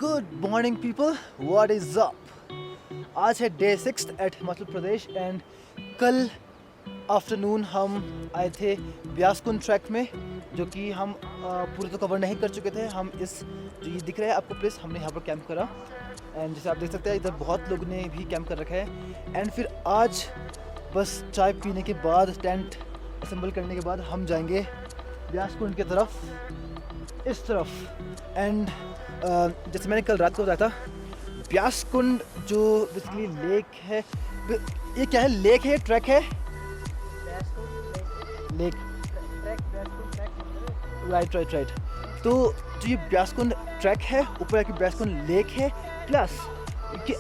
Good morning people, what is up. आज है day 6 at Himachal Pradesh and कल आफ्टरनून हम आए थे ब्यासकुंड ट्रैक में, जो कि हम पूरे तो कवर नहीं कर चुके थे। हम इस जो ये दिख रहा है आपको प्लेस, हमने यहाँ पर कैंप करा एंड जैसे आप देख सकते हैं इधर बहुत लोग ने भी कैंप कर रखा है। एंड फिर आज बस चाय पीने के बाद, टेंट असेंबल करने के बाद हम जाएंगे ब्यासकुंड की तरफ, इस तरफ। एंड जैसे मैंने कल रात को बताया था, ब्यासकुंड जो बेसिकली लेक है, ये क्या है, लेक है, ट्रैक है, लेक, राइट। तो जो ये ब्यासकुंड ट्रैक है, ऊपर की ब्यासकुंड लेक है, plus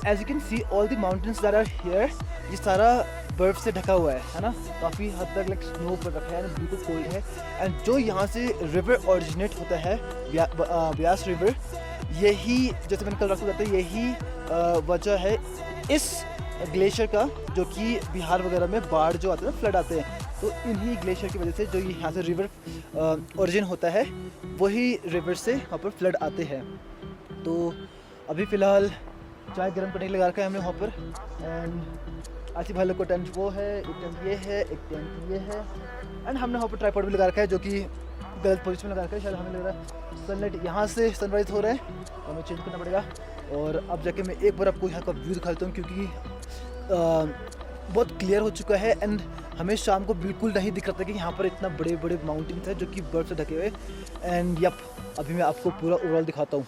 as you can see all the mountains that are here, ये सारा बर्फ से ढका हुआ है ना, काफ़ी हद तक लाइक स्नो पर रखा है, बिल्कुल कोल्ड है। एंड जो यहाँ से रिवर ओरिजिनेट होता है, ब्यास रिवर, यही जैसे मैंने कल रात को बताया, यही वजह है इस ग्लेशियर का, जो कि बिहार वगैरह में बाढ़ जो आते हैं, फ्लड आते हैं, तो इन्हीं ग्लेशियर की वजह से जो यहाँ से रिवर ओरिजिन होता है, वही रिवर से वहाँ पर फ्लड आते हैं। तो अभी फ़िलहाल चाय गर्म करने लगा रखा है हमने वहाँ पर। एंड आसिफ भाई लोग को टेंट वो है, एक टेंट ये है, एक टेंट ये है। एंड हमने वहाँ पर ट्राइपॉड भी लगा रखा है, जो कि गलत पोजीशन में लगा रखा है, शायद हमें लग रहा है सनलाइट यहाँ से सनराइज़ हो रहा है, तो हमें चेंज करना पड़ेगा। और अब जाके मैं एक बार आपको यहाँ का व्यू दिखा देता हूँ, क्योंकि बहुत क्लियर हो चुका है एंड हमें शाम को बिल्कुल नहीं दिख रहा था कि यहाँ पर इतना बड़े बड़े माउंटेन्स हैं जो कि बर्फ से ढके हुए। एंड यप, अभी मैं आपको पूरा ओवरऑल दिखाता हूँ।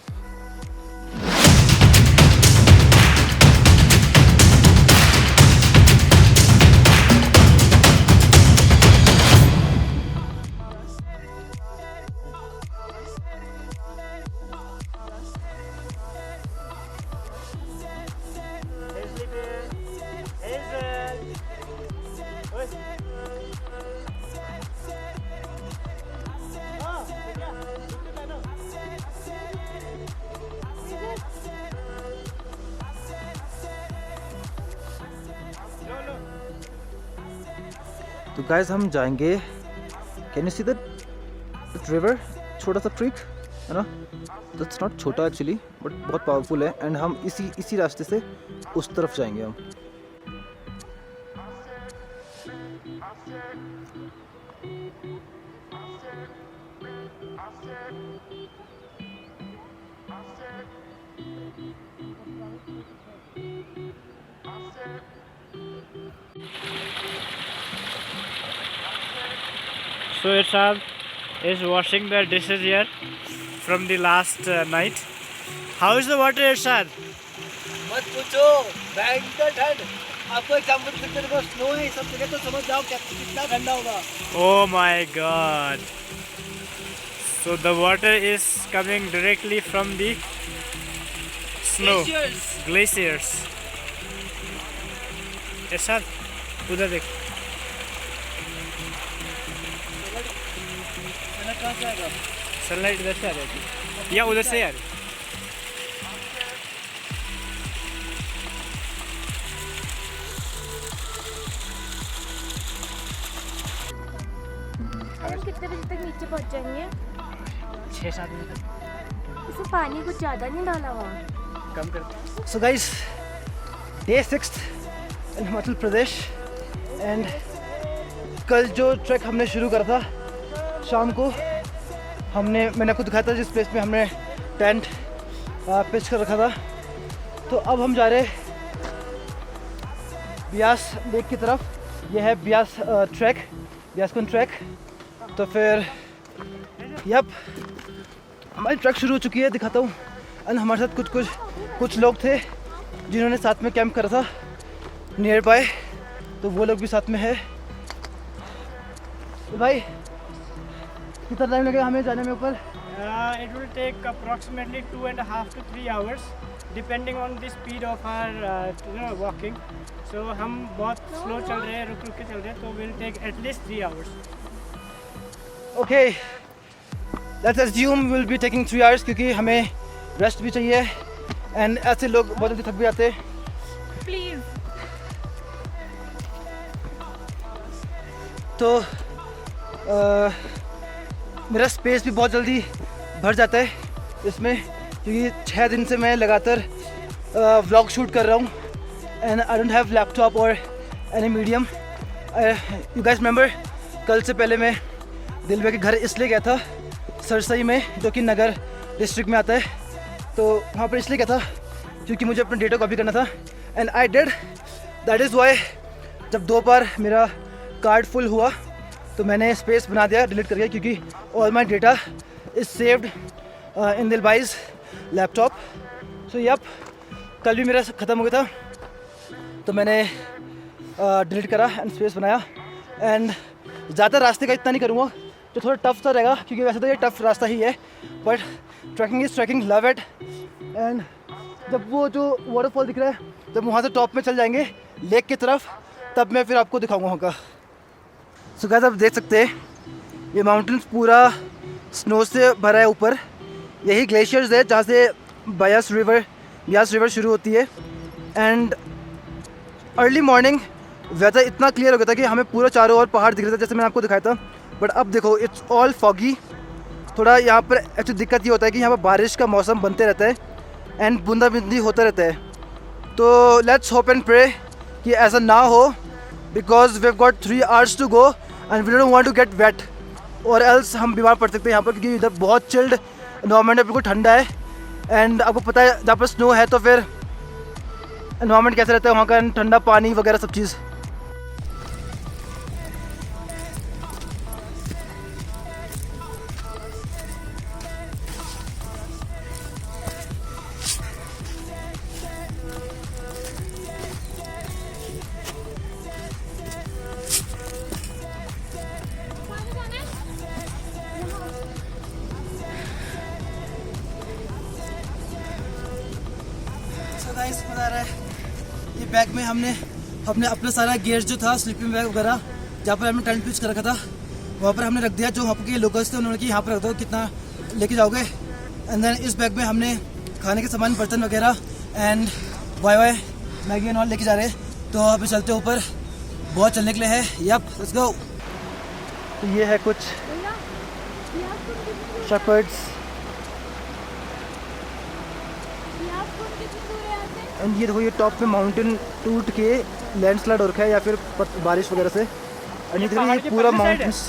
तो गाइस हम जाएंगे, can you see that river, छोटा सा क्रीक है ना, दैट्स नॉट छोटा एक्चुअली बट बहुत पावरफुल है। एंड हम इसी रास्ते से उस तरफ जाएंगे हम। So Irshad is washing the dishes here from the last night. How is the water, Irshad? मत पूछो, भयंकर ठंड। आपको एग्जांपल देते हैं, स्नो है सब जगह, तो समझ जाओ कितना ठंडा होगा। Oh my God! So the water is coming directly from the snow glaciers. Irshad, उधर देख। सनलाइट इधर से आ रही है या उधर से आ रही? हम कितने बजे तक नीचे पहुंच जाएंगे? 6-7 बजे तक। इसमें पानी कुछ ज़्यादा नहीं डाला हुआ? कम कर। So guys, day 6 in Himachal Pradesh. And कल जो ट्रैक हमने शुरू करा था शाम को, मैंने आपको दिखाया था जिस प्लेस में हमने टेंट पिच कर रखा था। तो अब हम जा रहे ब्यास लेक की तरफ। यह है ब्यास ट्रैक, ब्यासकुंड ट्रैक। तो फिर यप, हमारी ट्रैक शुरू हो चुकी है, दिखाता हूँ। एंड हमारे साथ कुछ लोग थे जिन्होंने साथ में कैंप करा था नियर बाय, तो वो लोग भी साथ में है। तो भाई कितना टाइम लगेगा हमें जाने में ऊपर? It will take approximately 2.5 to 3 hours depending on the speed of our walking. So हम बहुत slow चल रहे हैं, रुक के चल रहे हैं, तो will take at least 3 hours. Okay, let's assume will be taking 3 hours, क्योंकि हमें रेस्ट भी चाहिए। एंड ऐसे लोग बहुत जल्दी थक भी जाते हैं। प्लीज़। तो मेरा स्पेस भी बहुत जल्दी भर जाता है इसमें, क्योंकि 6 दिन से मैं लगातार व्लॉग शूट कर रहा हूँ and I don't have laptop और any medium. You guys remember कल से पहले मैं दिलबे के घर इसलिए गया था, सरसई में, जो कि नगर डिस्ट्रिक्ट में आता है। तो वहाँ पर इसलिए गया था क्योंकि मुझे अपने डेटा कॉपी करना था and I did. That is why जब 2 बार मेरा कार्ड फुल हुआ तो मैंने स्पेस बना दिया डिलीट करके, क्योंकि all my data is saved in दिलबाइज लैपटॉप। सो यप, कल भी मेरा ख़त्म हो गया था तो मैंने डिलीट करा एंड स्पेस बनाया। एंड ज़्यादा रास्ते का इतना नहीं करूँगा, जो थोड़ा टफ सा रहेगा, क्योंकि वैसे तो ये टफ रास्ता ही है, but trekking is trekking, love it. And जब वो जो वाटरफॉल दिख रहा है, जब वहाँ से टॉप में चल जाएंगे लेक की तरफ, तब मैं फिर आपको दिखाऊंगा वहाँ का। सो गाइस, आप देख सकते हैं ये माउंटेन्स पूरा स्नो से भरा है ऊपर। यही ग्लेशियर्स है जहाँ से ब्यास रिवर शुरू होती है। एंड अर्ली मॉर्निंग वेदर इतना क्लियर हो गया था कि हमें पूरा चारों ओर पहाड़ दिख रहे थे, जैसे मैंने आपको दिखाया था। बट अब देखो इट्स ऑल फॉगी। थोड़ा यहाँ पर एक्चुअली दिक्कत ये होता है कि यहाँ पर बारिश का मौसम बनते रहता है एंड बूंदाबांदी होता रहता है। तो लेट्स होप एंड प्रे कि ऐसा ना हो, because we have got 3 hours to go and we don't want to get wet, और एल्स हम बीमार पड़ सकते हैं यहाँ पर, क्योंकि इधर बहुत चिल्ड एनवायरनमेंट है, बिल्कुल ठंडा है। एंड आपको पता है जहाँ पर स्नो है तो फिर एनवायरनमेंट कैसे रहता है वहाँ का, ठंडा पानी वगैरह सब चीज़। मज़ा आ रहा है। ये बैग में हमने अपना सारा गियर जो था, स्लीपिंग बैग वगैरह, जहाँ पर हमने टेंट पिच कर रखा था, वहाँ पर हमने रख दिया। जो वहाँ के लोकल्स थे उन्होंने कि यहाँ पर रख दो, कितना लेके जाओगे। एंड देन इस बैग में हमने खाने के सामान, बर्तन वगैरह एंड वाई मैगी एंड ऑल लेके जा रहे हैं। तो अभी चलते ऊपर, बहुत चलने के लिए है। Yup, let's go. तो ये है कुछ शेपर्ड्स एंड ये देखो, ये टॉप पे माउंटेन टूट के लैंडस्लाइड हो रखा है या फिर बारिश वगैरह से। एंड ये देखो, ये पूरा माउंटेन्स।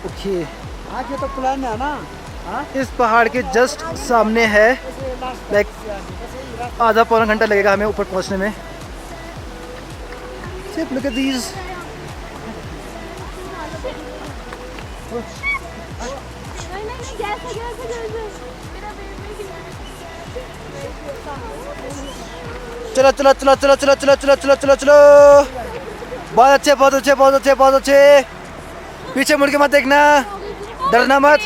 ओके, आज ये तो प्लान है ना। इस पहाड़ के जस्ट सामने है, लाइक आधा पौना घंटा लगेगा हमें ऊपर पहुंचने में। सिर्फ लुक एट दीज। चलो चलो चलो चलो चलो चलो चलो चलो चलो चलो, बहुत अच्छे बहुत अच्छे बहुत अच्छे बहुत अच्छे। पीछे मुड़ के मत देखना, डरना मत।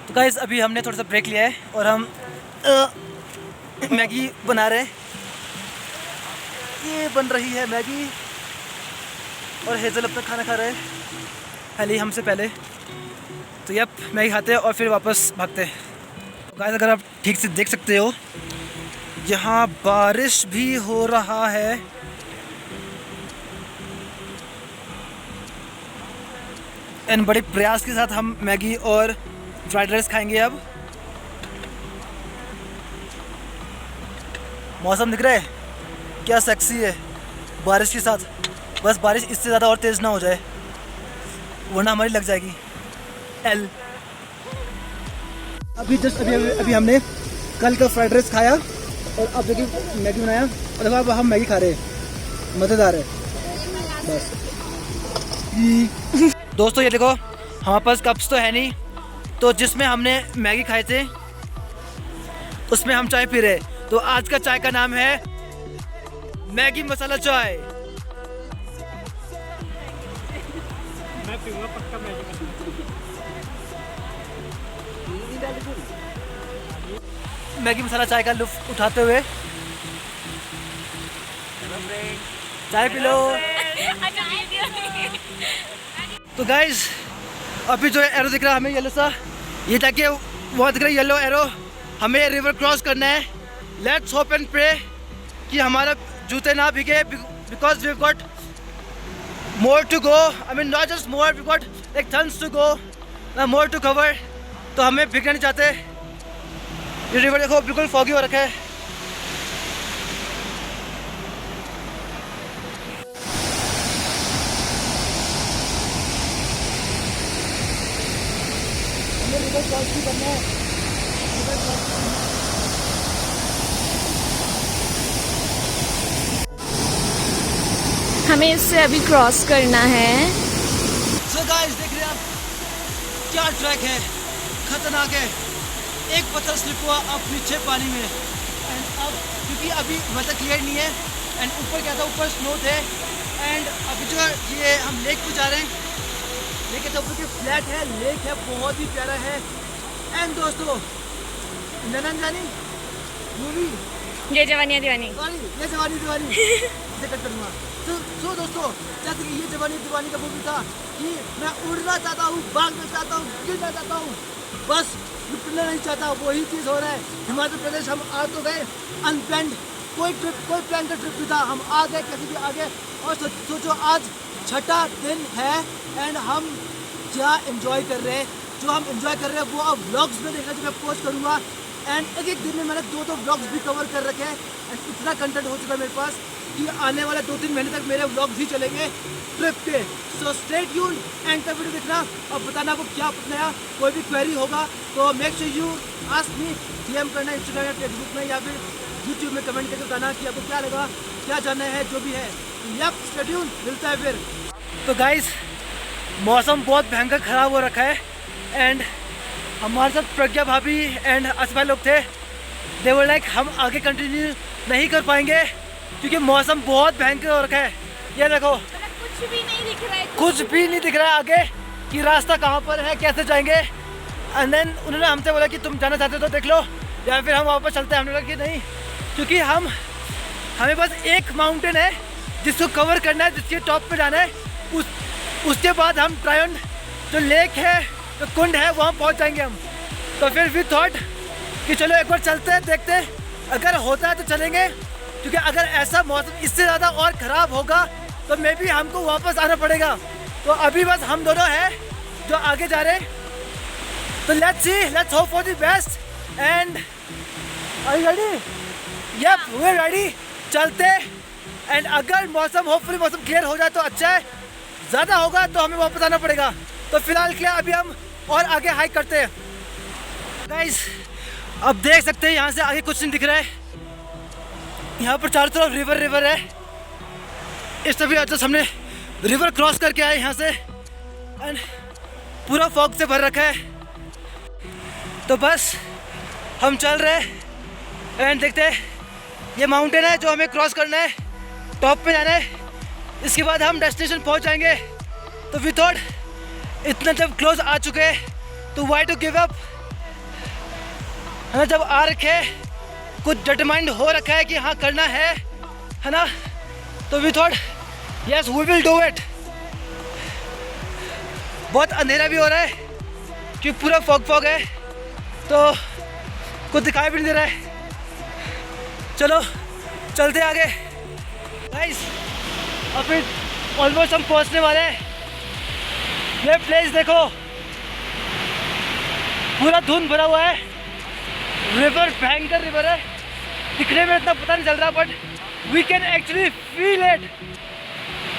तो गाइस, अभी हमने थोड़ा सा ब्रेक लिया है और हम मैगी बना रहे हैं। ये बन रही है मैगी और हेज़ल अपना खाना खा रहे हैं पहले ही हमसे पहले। तो यप, मैगी खाते हैं और फिर वापस भागते हैं। तो गाइस, अगर आप ठीक से देख सकते हो, यहाँ बारिश भी हो रहा है। एंड बड़े प्रयास के साथ हम मैगी और फ्राइड राइस खाएंगे। अब मौसम दिख रहा है क्या सेक्सी है बारिश के साथ। बस बारिश इससे ज़्यादा और तेज़ ना हो जाए, वरना हमारी लग जाएगी एल। अभी हमने कल का फ्राइड राइस खाया और अब देखिए मैगी बनाया और अब हम मैगी खा रहे हैं। मज़ेदार है बस। दोस्तों ये देखो, हमारे पास कप्स तो है नहीं, तो जिसमें हमने मैगी खाए थे उसमें हम चाय पी रहे। तो आज का चाय का नाम है मैगी मसाला चाय। मैं पीऊंगा पक्का मैगी। मैगी मसाला चाय का लुत्फ उठाते हुए। चाय पी लो। तो गाइस अभी जो एरो दिख रहा है हमें येलो सा, ये ताकि वहाँ दिख रहा है येलो एरो, हमें रिवर क्रॉस करना है। लेट्स होप एंड प्रे कि हमारा जूते ना भीगे, because we got more to go. I mean not just more, we got like tons to go, more to cover. तो हमें भीगना नहीं चाहते। ये रिवर देखो बिल्कुल फॉगी हो रखा है। रिवर क्रॉस भी करना है। हमें इससे अभी क्रॉस करना है। So guys, देख रहे हैं आप क्या ट्रैक है, खतरनाक है। एक पत्थर स्लिप हुआ अब नीचे पानी में, एंड अब क्योंकि अभी वेदर क्लियर नहीं है, एंड ऊपर क्या था, ऊपर स्नो थे, एंड अभी जो ये हम लेक पे जा रहे हैं। लेक के ऊपर फ्लैट है, लेक है, बहुत ही प्यारा है। एंड दोस्तों ननन जानी मूवी ये जवानी है दीवानी, ये जवानी दीवानी से कट करूँगा। तो दोस्तों जैसे कि ये जवानी दीवानी का मूवी था कि मैं उड़ना चाहता हूँ, भागना चाहता हूँ, गिरना चाहता हूँ, बस रुकना नहीं चाहता। वही चीज़ हो रहा है। हिमाचल प्रदेश हम आ तो गए अनप्लान्ड, कोई प्लान का ट्रिप नहीं था, हम आ गए कैसे भी आ गए। और सोचो आज छठा दिन है एंड हम क्या एंजॉय कर रहे हैं। जो हम एंजॉय कर रहे हैं वो अब व्लॉग्स में देखना, जो मैं पोस्ट करूँगा। एंड एक दिन में मैंने 2 व्लॉग्स भी कवर कर रखे हैं, एंड इतना कंटेंट हो चुका है मेरे पास कि आने वाले 2-3 महीने तक मेरे व्लॉग्स ही चलेंगे ट्रिप के। सो स्टे ट्यून्ड, एंड तक वीडियो देखना और बताना आपको क्या नया कोई भी क्वेरी होगा तो make sure you ask me, DM करना इंस्टाग्राम या फेसबुक में, या फिर यूट्यूब में कमेंट करके बताना कि आपको क्या लगा, क्या जानना है, जो भी है। यप स्टे ट्यून्ड, मिलता है फिर। तो गाइस मौसम बहुत भयंकर ख़राब हो रखा है, एंड हमारे साथ प्रज्ञा भाभी एंड असफा लोग थे। दे वर लाइक हम आगे कंटिन्यू नहीं कर पाएंगे क्योंकि मौसम बहुत भयंकर हो रखा है। ये देखो कुछ भी नहीं दिख रहा है, कुछ भी नहीं दिख रहा है आगे कि रास्ता कहाँ पर है, कैसे जाएंगे। एंड देन उन्होंने हमसे बोला कि तुम जाना चाहते हो तो देख लो, या फिर हम वापस चलते हैं। हमने बोला कि नहीं, क्योंकि हमें बस एक माउंटेन है जिसको कवर करना है, जिसके टॉप पे जाना है। उसके बाद हम ट्रायन जो लेक है, जो कुंड है, वहाँ पहुँच जाएंगे हम। तो फिर वी थॉट कि चलो एक बार चलते हैं, देखते हैं अगर होता है तो चलेंगे, क्योंकि अगर ऐसा मौसम इससे ज़्यादा और ख़राब होगा तो मे भी हमको वापस आना पड़ेगा। तो अभी बस हम दोनों हैं जो आगे जा रहे हैं। तो let's see, let's hope for the best. And are you ready? Yup we are ready, चलते। एंड अगर मौसम होपफुली मौसम क्लियर हो जाए तो अच्छा है, ज़्यादा होगा तो हमें वापस आना पड़ेगा। तो फिलहाल क्या अभी हम और आगे हाइक करते हैं। गाइस अब देख सकते हैं यहाँ से आगे कुछ नहीं दिख रहा है। यहाँ पर चारों तरफ रिवर है। इस तभी आज हमने रिवर क्रॉस करके आए यहाँ से, एंड पूरा फॉग से भर रखा है। तो बस हम चल रहे हैं एंड देखते हैं। ये माउंटेन है जो हमें क्रॉस करना है, टॉप पे जाना है, इसके बाद हम डेस्टिनेशन पहुँच जाएंगे। तो वी थॉट इतना जब क्लोज आ चुके हैं तो वाई टू गिव अप, है ना। जब आ रखे कुछ डिटरमाइंड हो रखा है कि हाँ करना है ना, तो we thought yes we will do it. बहुत अंधेरा भी हो रहा है क्योंकि पूरा फॉग है, तो कुछ दिखाई भी नहीं दे रहा है। चलो चलते आगे। गाइस अभी ऑलमोस्ट हम पहुंचने वाले हैं। ये प्लेस देखो, पूरा धुंध भरा हुआ है, रिवर भयंकर रिवर है। दिखने में इतना पता नहीं चल रहा, but we can actually feel it.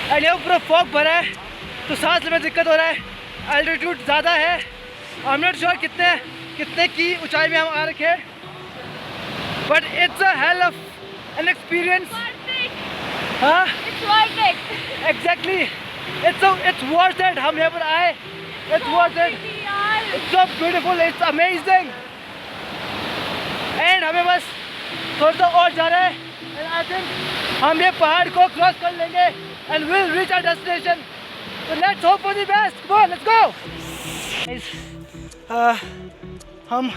And ये पूरा फॉग भरा है तो सांस लेने में दिक्कत हो रहा है। एल्टीट्यूड ज़्यादा है, आई एम नॉट श्योर कितने की ऊंचाई में हम आ रखे हैं, but it's a hell of an experience. हाँ एग्जैक्टली, इट्स वर्थ इट। हम यहाँ पर आए, it's worth it, it's so beautiful, it's amazing. And हमें बस थोड़ा सा और जाना है, एंड आई थिंक हम ये पहाड़ को क्रॉस कर लेंगे and will reach our destination. So let's hope for the best. Come on, let's go. हम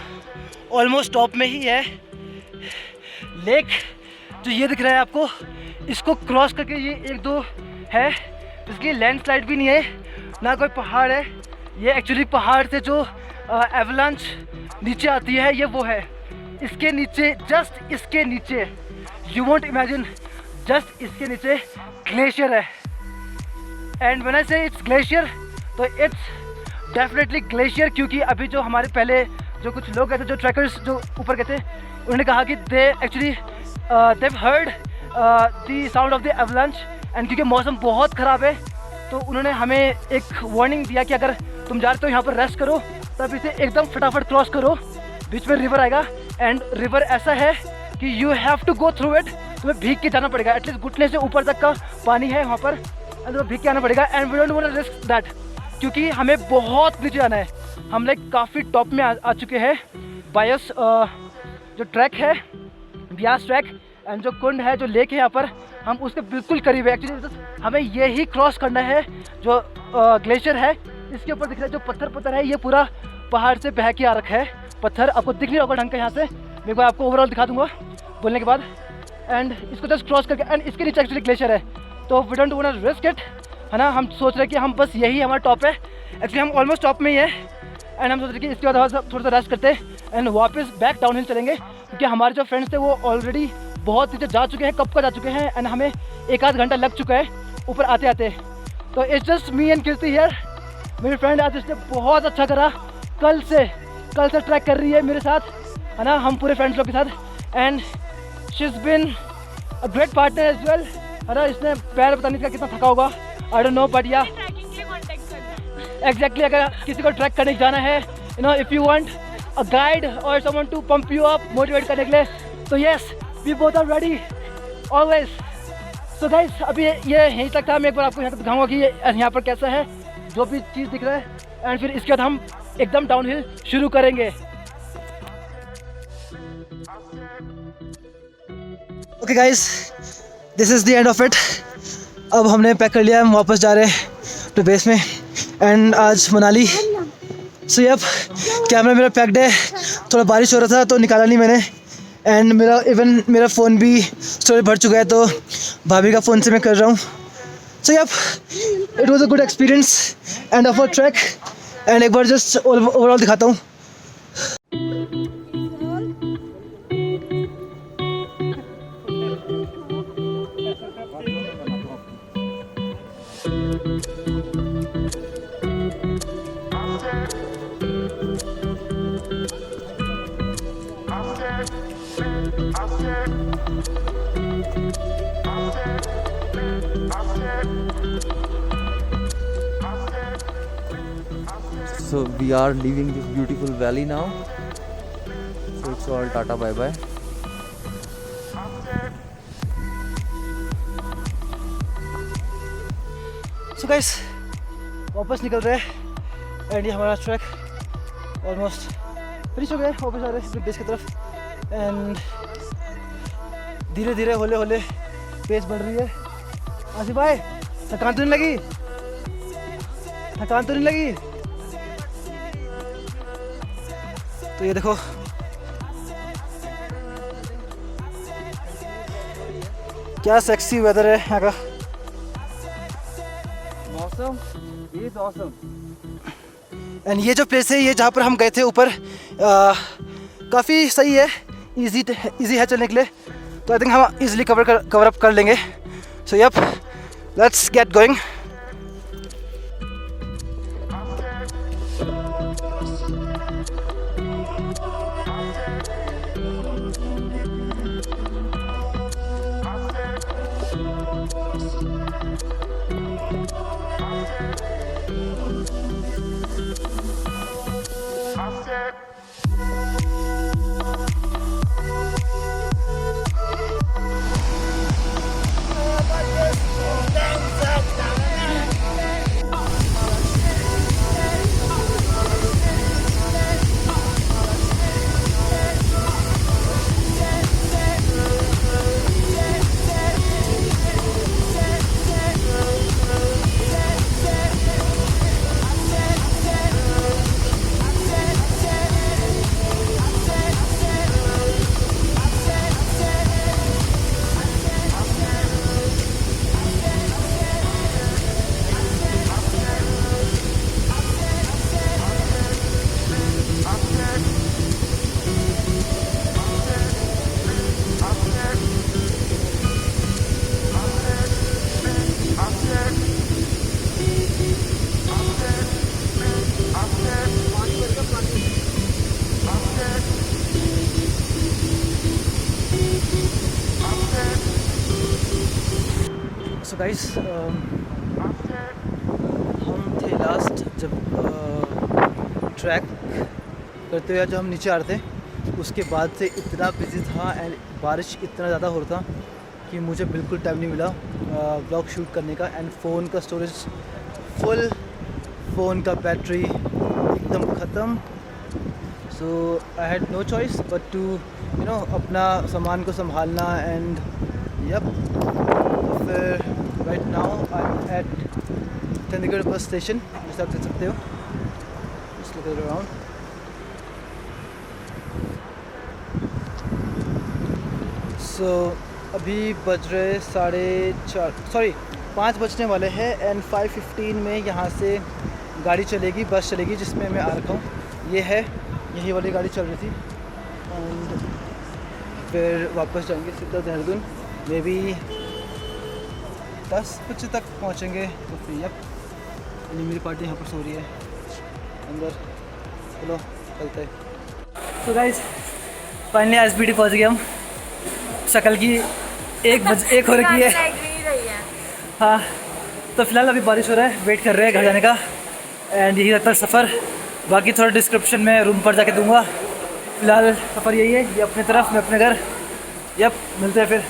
ऑलमोस्ट टॉप में ही है लेक जो ये दिख रहा है आपको, इसको क्रॉस करके ये एक दो है, इसकी लैंडस्लाइड भी नहीं है, ना कोई पहाड़ है। ये एक्चुअली पहाड़ से जो एवलांच नीचे आती है ये वो है। इसके नीचे, जस्ट इसके नीचे, यू वोंट इमेजिन, जस्ट इसके नीचे ग्लेशियर है। एंड व्हेन आई से इट्स ग्लेशियर, तो इट्स डेफिनेटली ग्लेशियर, क्योंकि अभी जो हमारे पहले जो कुछ लोग गए थे, जो ट्रैकर्स जो ऊपर गए थे, उन्होंने कहा कि they actually they've heard the sound of the avalanche. And क्योंकि मौसम बहुत ख़राब है तो उन्होंने हमें एक वार्निंग दिया कि अगर तुम जा रहे हो यहाँ पर रेस्ट करो, तब इसे एकदम फटाफट क्रॉस करो, बीच में रिवर आएगा। एंड रिवर ऐसा है कि you have to go through it, तुम्हें भीग के जाना पड़ेगा, एटलीस्ट घुटने से ऊपर तक का पानी है वहाँ पर, एंड तुम्हें भीग के आना पड़ेगा। And we don't want to risk that, क्योंकि हमें बहुत नीचे आना है। हम लाइक काफ़ी टॉप में आ चुके हैं। बायस जो ट्रैक है, ब्यास ट्रैक, एंड जो कुंड है, जो लेक है यहाँ पर, हम उसके बिल्कुल करीब है। एक्चुअली हमें ये ही क्रॉस करना है जो ग्लेशियर है। इसके ऊपर दिख रहा है जो पत्थर है, ये पूरा पहाड़ से बह के आ रखा है। पत्थर आपको दिख नहीं होगा ढंग का यहाँ से, मैं एक बार आपको ओवरऑल दिखा दूंगा बोलने के बाद। एंड इसको जस्ट क्रॉस करके, एंड इसके नीचे एक्चुअली ग्लेशियर है, तो we don't want to risk it, है ना। हम सोच रहे हैं कि हम बस यही हमारा टॉप है। एक्चुअली हम ऑलमोस्ट टॉप में ही है, एंड हम सोच रहे हैं कि इसके बाद थोड़ा सा रेस्ट करते हैं एंड वापस बैक डाउन हिल चलेंगे, क्योंकि हमारे जो फ्रेंड्स थे वो ऑलरेडी बहुत नीचे जा चुके हैं, कब का जा चुके हैं, एंड हमें 1-8 घंटा लग चुका है ऊपर आते आते। तो it's just me and Kirti here. मेरी फ्रेंड आज इसने बहुत अच्छा करा, कल से ट्रैक कर रही है मेरे साथ, है ना, हम पूरे फ्रेंड्स लोग के साथ। And she is been a great partner as well, है ना। इसने पैर पता नहीं इसका कितना थका होगा, आई डोंट नो, बट या एग्जैक्टली अगर किसी को ट्रैक करने जाना है, you know, if you want a guide और someone to pump you up, motivate करने के लिए, तो yes, we both are ready always. So guys, अभी ये यहीं तक था। मैं एक बार आपको यहाँ तक दिखाऊंगा कि यहाँ पर कैसा है, जो भी चीज़ दिख रहा है, एंड फिर इसके बाद हम एकदम डाउनहिल शुरू करेंगे। Okay guys, this is the end of it. अब हमने पैक कर लिया, हम वापस जा रहे हैं टू बेस में, एंड आज मनाली। सो यप, कैमरा मेरा पैक्ड है, थोड़ा बारिश हो रहा था तो निकाला नहीं मैंने, एंड मेरा फ़ोन भी स्टोरेज भर चुका है, तो भाभी का फ़ोन से मैं कर रहा हूँ। So yup, it was a good experience end of a track. And एक बार जस्ट ओवरऑल दिखाता हूँ। So we are leaving this beautiful valley now. So it's all tata bye bye. So guys, वापस निकल रहे हैं, एंड ये हमारा ट्रैक ऑलमोस्ट फिनिश हो गया है। वापस आ रहे हैं बेस की तरफ, एंड धीरे धीरे होले होले पेस बढ़ रही है। आसिफ भाई, थकान तो नहीं लगी? थकान तो नहीं लगी? तो ये देखो, क्या सेक्सी वेदर है यहाँ का। मौसम इज ऑसम। एंड ये जो प्लेस है, ये जहाँ पर हम गए थे ऊपर, काफ़ी सही है, इजी है चलने के लिए, तो आई थिंक हम इजीली कवर अप कर लेंगे। So yup, let's get going. So guys हम थे लास्ट जब ट्रैक करते हुए जब हम नीचे आ रहे थे, उसके बाद से इतना बिजी था एंड बारिश इतना ज़्यादा हो रहा था कि मुझे बिल्कुल टाइम नहीं मिला ब्लॉग शूट करने का। एंड फ़ोन का स्टोरेज फुल, फ़ोन का बैटरी एकदम ख़त्म। So I had no choice but to you know अपना सामान को संभालना। एंड यप, फिर right now I am at Chandigarh bus station, जैसे आप देख सकते हो। Just look around. सो अभी बज रहे 5 बजने वाले हैं एंड 5:15 में यहाँ से गाड़ी चलेगी, बस चलेगी जिसमें मैं आ रखा हूँ। ये है, यही वाली गाड़ी चल रही थी एंड फिर वापस जाएंगे सीधा देहरादून। मे बी 10 बजे तक पहुँचेंगे। तो फिर यप, मेरी पार्टी यहाँ पर सो रही है अंदर। चलो चलते हैं। तो गाइस फाइनली SBD पहुँच गए हम। शक्ल की 1 हो रखी है। हाँ, तो फिलहाल अभी बारिश हो रहा है, वेट कर रहे हैं घर जाने का एंड यही लगता है सफ़र। बाकी थोड़ा डिस्क्रिप्शन में रूम पर जाके दूंगा। फिलहाल सफ़र यही है, ये अपनी तरफ, मैं अपने घर। यप, मिलते हैं फिर।